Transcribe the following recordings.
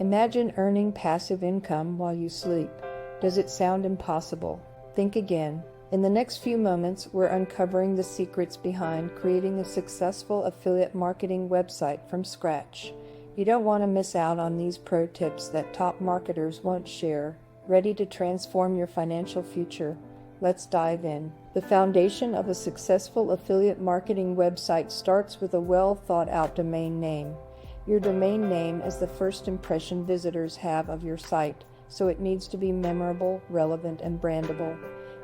Imagine earning passive income while you sleep. Does it sound impossible? Think again. In the next few moments, we're uncovering the secrets behind creating a successful affiliate marketing website from scratch. You don't want to miss out on these pro tips that top marketers won't share. Ready to transform your financial future? Let's dive in. The foundation of a successful affiliate marketing website starts with a well-thought-out domain name. Your domain name is the first impression visitors have of your site, so it needs to be memorable, relevant, and brandable.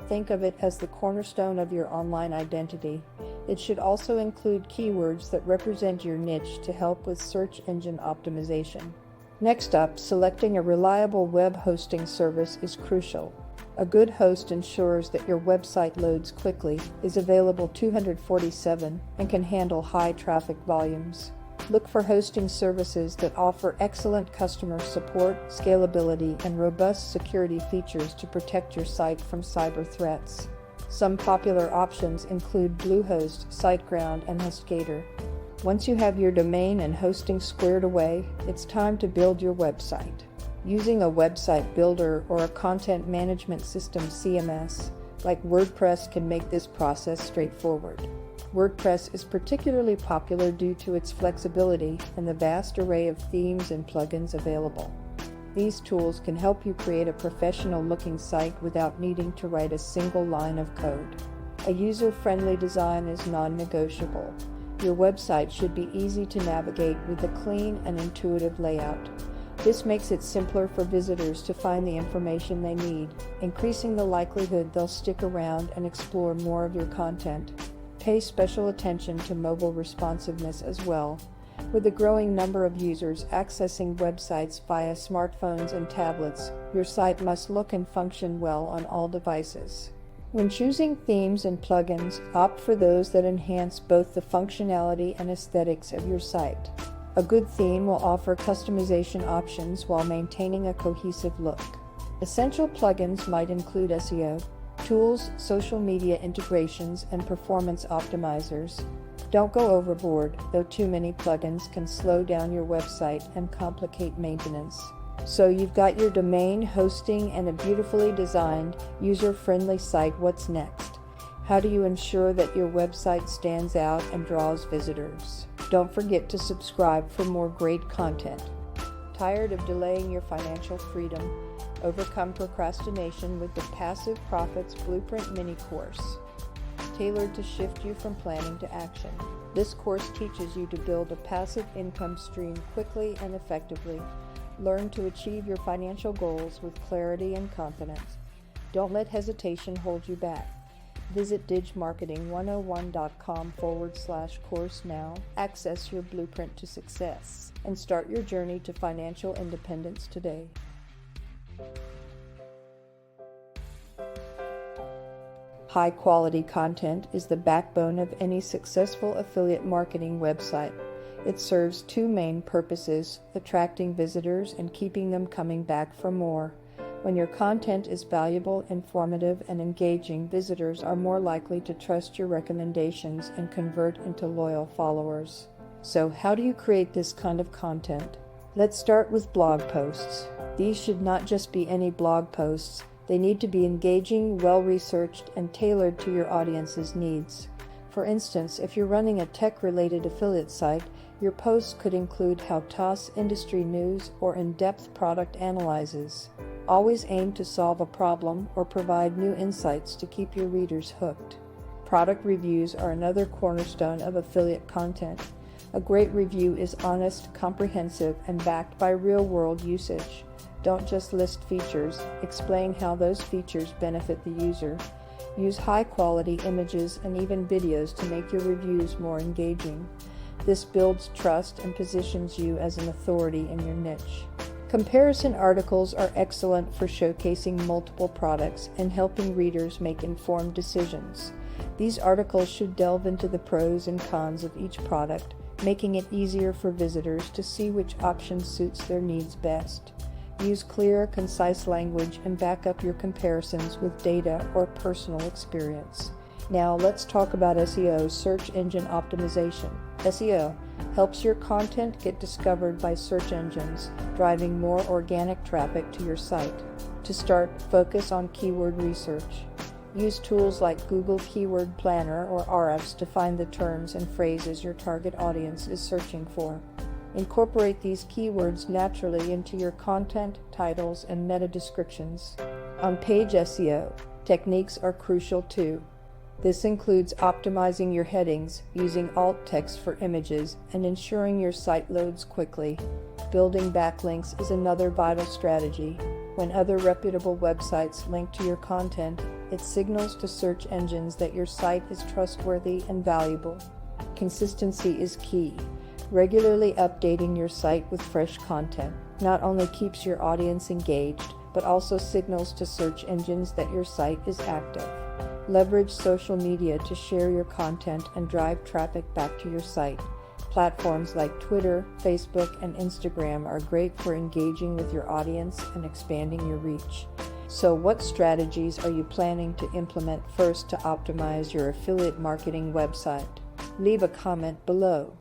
Think of it as the cornerstone of your online identity. It should also include keywords that represent your niche to help with search engine optimization. Next up, selecting a reliable web hosting service is crucial. A good host ensures that your website loads quickly, is available 247, and can handle high traffic volumes. Look for hosting services that offer excellent customer support, scalability, and robust security features to protect your site from cyber threats. Some popular options include Bluehost, SiteGround, and HostGator. Once you have your domain and hosting squared away, it's time to build your website. Using a website builder or a content management system (CMS) like WordPress can make this process straightforward. WordPress is particularly popular due to its flexibility and the vast array of themes and plugins available. These tools can help you create a professional-looking site without needing to write a single line of code. A user-friendly design is non-negotiable. Your website should be easy to navigate with a clean and intuitive layout. This makes it simpler for visitors to find the information they need, increasing the likelihood they'll stick around and explore more of your content. Pay special attention to mobile responsiveness as well. With a growing number of users accessing websites via smartphones and tablets, your site must look and function well on all devices. When choosing themes and plugins, opt for those that enhance both the functionality and aesthetics of your site. A good theme will offer customization options while maintaining a cohesive look. Essential plugins might include SEO tools, social media integrations, and performance optimizers. Don't go overboard, though too many plugins can slow down your website and complicate maintenance. So you've got your domain, hosting, and a beautifully designed, user-friendly site. What's next? How do you ensure that your website stands out and draws visitors? Don't forget to subscribe for more great content. Tired of delaying your financial freedom? Overcome procrastination with the Passive Profits Blueprint mini course, tailored to shift you from planning to action. This course teaches you to build a passive income stream quickly and effectively. Learn to achieve your financial goals with clarity and confidence. Don't let hesitation hold you back. Visit digmarketing101.com/course now. Access your blueprint to success and start your journey to financial independence today. High-quality content is the backbone of any successful affiliate marketing website. It serves two main purposes: attracting visitors and keeping them coming back for more. When your content is valuable, informative, and engaging, visitors are more likely to trust your recommendations and convert into loyal followers. So, how do you create this kind of content? Let's start with blog posts. These should not just be any blog posts. They need to be engaging, well-researched, and tailored to your audience's needs. For instance, if you're running a tech-related affiliate site, your posts could include how-tos, industry news, or in-depth product analyses. Always aim to solve a problem or provide new insights to keep your readers hooked. Product reviews are another cornerstone of affiliate content. A great review is honest, comprehensive, and backed by real-world usage. Don't just list features, explain how those features benefit the user. Use high-quality images and even videos to make your reviews more engaging. This builds trust and positions you as an authority in your niche. Comparison articles are excellent for showcasing multiple products and helping readers make informed decisions. These articles should delve into the pros and cons of each product, making it easier for visitors to see which option suits their needs best. Use clear, concise language and back up your comparisons with data or personal experience. Now let's talk about SEO, search engine optimization. SEO. helps your content get discovered by search engines, driving more organic traffic to your site. To start, focus on keyword research. Use tools like Google Keyword Planner or Ahrefs to find the terms and phrases your target audience is searching for. Incorporate these keywords naturally into your content, titles, and meta descriptions. On-page SEO, techniques are crucial too. This includes optimizing your headings, using alt text for images, and ensuring your site loads quickly. Building backlinks is another vital strategy. When other reputable websites link to your content, it signals to search engines that your site is trustworthy and valuable. Consistency is key. Regularly updating your site with fresh content not only keeps your audience engaged, but also signals to search engines that your site is active. Leverage social media to share your content and drive traffic back to your site. Platforms like Twitter, Facebook, and Instagram are great for engaging with your audience and expanding your reach. So, what strategies are you planning to implement first to optimize your affiliate marketing website? Leave a comment below.